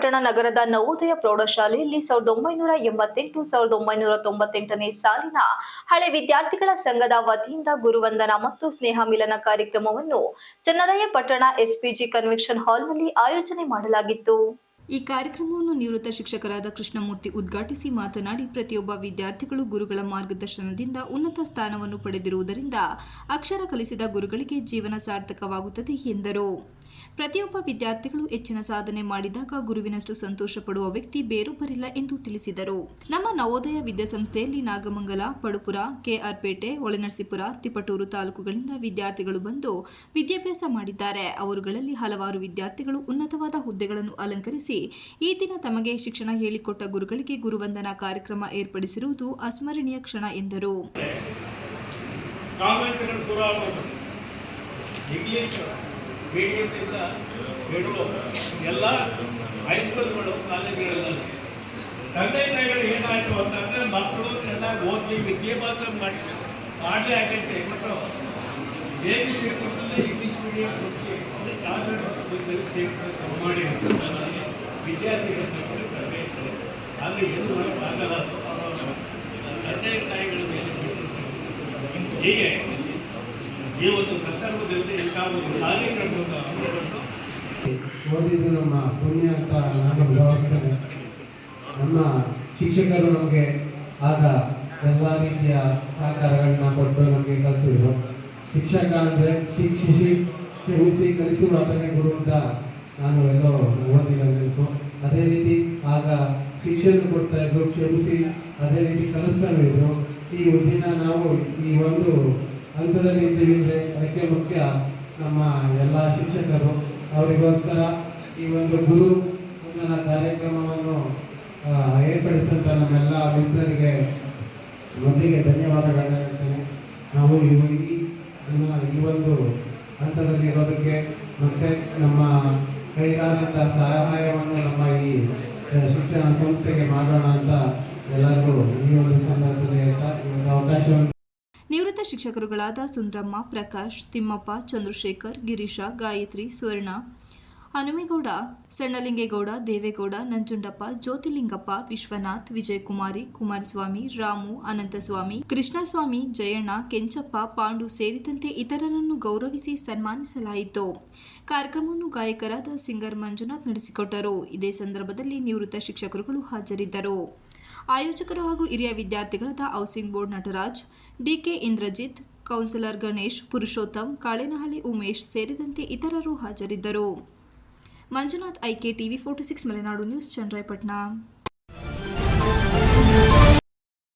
ಚನ್ನರಾಯಪಟ್ಟಣ ನಗರದ ನವೋದಯ ಪ್ರೌಢಶಾಲೆಯಲ್ಲಿ 1988-1998ನೇ ಸಾಲಿನ ಹಳೆ ವಿದ್ಯಾರ್ಥಿಗಳ ಸಂಘದ ವತಿಯಿಂದ ಗುರುವಂದನಾ ಮತ್ತು ಸ್ನೇಹ ಮಿಲನ ಕಾರ್ಯಕ್ರಮವನ್ನು ಚನ್ನರಾಯಪಟ್ಟಣ ಎಸ್ಪಿಜಿ ಕನ್ವೆನ್ಷನ್ ಹಾಲ್ನಲ್ಲಿ ಆಯೋಜನೆ ಮಾಡಲಾಗಿತ್ತು. ಈ ಕಾರ್ಯಕ್ರಮವನ್ನು ನಿವೃತ್ತ ಶಿಕ್ಷಕರಾದ ಕೃಷ್ಣಮೂರ್ತಿ ಉದ್ಘಾಟಿಸಿ ಮಾತನಾಡಿ, ಪ್ರತಿಯೊಬ್ಬ ವಿದ್ಯಾರ್ಥಿಗಳು ಗುರುಗಳ ಮಾರ್ಗದರ್ಶನದಿಂದ ಉನ್ನತ ಸ್ಥಾನವನ್ನು ಪಡೆದಿರುವುದರಿಂದ ಅಕ್ಷರ ಕಲಿಸಿದ ಗುರುಗಳಿಗೆ ಜೀವನ ಸಾರ್ಥಕವಾಗುತ್ತದೆ ಎಂದರು. ಪ್ರತಿಯೊಬ್ಬ ವಿದ್ಯಾರ್ಥಿಗಳು ಹೆಚ್ಚಿನ ಸಾಧನೆ ಮಾಡಿದಾಗ ಗುರುವಿನಷ್ಟು ಸಂತೋಷ ಪಡುವ ವ್ಯಕ್ತಿ ಬೇರೊಬ್ಬರಿಲ್ಲ ಎಂದು ತಿಳಿಸಿದರು. ನಮ್ಮ ನವೋದಯ ವಿದ್ಯಾಸಂಸ್ಥೆಯಲ್ಲಿ ನಾಗಮಂಗಲ, ಪಡುಪುರ, ಕೆಆರ್ಪೇಟೆ, ಹೊಳೆನರಸೀಪುರ, ತಿಪಟೂರು ತಾಲೂಕುಗಳಿಂದ ವಿದ್ಯಾರ್ಥಿಗಳು ಬಂದು ವಿದ್ಯಾಭ್ಯಾಸ ಮಾಡಿದ್ದಾರೆ. ಅವರುಗಳಲ್ಲಿ ಹಲವಾರು ವಿದ್ಯಾರ್ಥಿಗಳು ಉನ್ನತವಾದ ಹುದ್ದೆಗಳನ್ನು ಅಲಂಕರಿಸಿ ಈ ದಿನ ತಮಗೆ ಶಿಕ್ಷಣ ಹೇಳಿಕೊಟ್ಟ ಗುರುಗಳಿಗೆ ಗುರುವಂದನಾ ಕಾರ್ಯಕ್ರಮ ಏರ್ಪಡಿಸಿರುವುದು ಅಸ್ಮರಣೀಯ ಕ್ಷಣ ಎಂದರು. ಮೀಡಿಯಂನಿಂದ ಹಿಡಿದು ಎಲ್ಲ ಹೈಸ್ಕೂಲ್ಗಳು, ಕಾಲೇಜುಗಳಲ್ಲಿ ತಂದೆ ತಾಯಿಗಳು ಏನಾಯಿತು ಅಂತಂದರೆ ಮಕ್ಕಳು ಚೆನ್ನಾಗಿ ಓದಿ ವಿದ್ಯಾಭ್ಯಾಸ ಮಾಡಲೇ ಆಗೈತೆ. ಮಕ್ಕಳು ಬೇಬಿ ಸೇರ್ಕೊಂಡಲ್ಲಿ ಇಂಗ್ಲೀಷ್ ಮೀಡಿಯಂ ಕೊಟ್ಟು ಸಾಧಾರಣ ಸೇರ್ಕೊಂಡು ಮಾಡಿ ವಿದ್ಯಾರ್ಥಿಗಳ ಸಂಖ್ಯೆ ಕಡಿಮೆ ಇರ್ತದೆ. ಅಲ್ಲಿ ಏನು ಮಾಡೋಕ್ಕಾಗಲ್ಲ. ತಂದೆ ತಾಯಿಗಳ ಮೇಲೆ ಹೀಗೆ ಈ ಒಂದು ಸಂದರ್ಭದಲ್ಲಿ ಓದಿದ್ದು ನಮ್ಮ ಪುಣ್ಯ ಅಂತ ನಾನು ಭಾವಿಸ್ತೇನೆ. ನಮ್ಮ ಶಿಕ್ಷಕರು ನಮಗೆ ಆಗ ಎಲ್ಲ ರೀತಿಯ ಸಹಕಾರಗಳನ್ನ ಕೊಟ್ಟು ನಮಗೆ ಕಲಿಸಿದ್ರು. ಶಿಕ್ಷಕ ಅಂದರೆ ಶಿಕ್ಷಿಸಿ ಕ್ಷಮಿಸಿ ಕಲಿಸುವ ಆತನೇ ಗುರು ಅಂತ ನಾನು ಎಲ್ಲೋ ಓದಿರಬೇಕು. ಅದೇ ರೀತಿ ಆಗ ಶಿಕ್ಷಣ ಕೊಡ್ತಾ ಇದ್ರು, ಕ್ಷಮಿಸಿ ಅದೇ ರೀತಿ ಕಲಿಸ್ತಾನೆ ಇದ್ರು. ಈ ದಿನ ನಾವು ಈ ಒಂದು ಹಂತದಲ್ಲಿ ಇದ್ದೀವಿ ಅಂದರೆ ಅದಕ್ಕೆ ಮುಖ್ಯ ನಮ್ಮ ಎಲ್ಲ ಶಿಕ್ಷಕರು. ಅವರಿಗೋಸ್ಕರ ಈ ಒಂದು ಗುರು ವಂದನ ಕಾರ್ಯಕ್ರಮವನ್ನು ಏರ್ಪಡಿಸಿದಂಥ ನಮ್ಮೆಲ್ಲ ಮಿತ್ರರಿಗೆ ಮೊದಲಿಗೆ ಧನ್ಯವಾದಗಳನ್ನ ಹೇಳ್ತೇನೆ. ನಾವು ಈ ಒಂದು ಹಂತದಲ್ಲಿ ಇರೋದಕ್ಕೆ ಮತ್ತು ನಮ್ಮ ಕೈಲಾದಂಥ ಸಹಾಯವನ್ನು ನಮ್ಮ ಈ ಶಿಕ್ಷಣ ಸಂಸ್ಥೆಗೆ ಮಾಡೋಣ ಅಂತ ಎಲ್ಲರಿಗೂ ಈ ಒಂದು ಸಂದರ್ಭದಲ್ಲಿ ಹೇಳ್ತಾ ಈ ಒಂದು ಅವಕಾಶವನ್ನು ನಿವೃತ್ತ ಶಿಕ್ಷಕರುಗಳಾದ ಸುಂದ್ರಮ್ಮ, ಪ್ರಕಾಶ್, ತಿಮ್ಮಪ್ಪ, ಚಂದ್ರಶೇಖರ್, ಗಿರೀಶ, ಗಾಯತ್ರಿ, ಸ್ವರ್ಣ, ಹನುಮೇಗೌಡ, ಸಣ್ಣಲಿಂಗೇಗೌಡ, ದೇವೇಗೌಡ, ನಂಜುಂಡಪ್ಪ, ಜ್ಯೋತಿಲಿಂಗಪ್ಪ, ವಿಶ್ವನಾಥ್, ವಿಜಯಕುಮಾರಿ, ಕುಮಾರಸ್ವಾಮಿ, ರಾಮು, ಅನಂತಸ್ವಾಮಿ, ಕೃಷ್ಣಸ್ವಾಮಿ, ಜಯಣ್ಣ, ಕೆಂಚಪ್ಪ, ಪಾಂಡು ಸೇರಿದಂತೆ ಇತರರನ್ನು ಗೌರವಿಸಿ ಸನ್ಮಾನಿಸಲಾಯಿತು. ಕಾರ್ಯಕ್ರಮವನ್ನು ಗಾಯಕರಾದ ಸಿಂಗರ್ ಮಂಜುನಾಥ್ ನಡೆಸಿಕೊಟ್ಟರು. ಇದೇ ಸಂದರ್ಭದಲ್ಲಿ ನಿವೃತ್ತ ಶಿಕ್ಷಕರುಗಳು ಹಾಜರಿದ್ದರು. ಆಯೋಜಕರು ಹಾಗೂ ಹಿರಿಯ ವಿದ್ಯಾರ್ಥಿಗಳಾದ housing board Nataraj, DK Indrajit, councillor Ganesh, Purushottam, Kalenahalli Umesh ಸೇರಿದಂತೆ ಇತರರು ಹಾಜರಿದ್ದರು. Manjunath, IK TV 46 Malenadu news, Channarayapatna.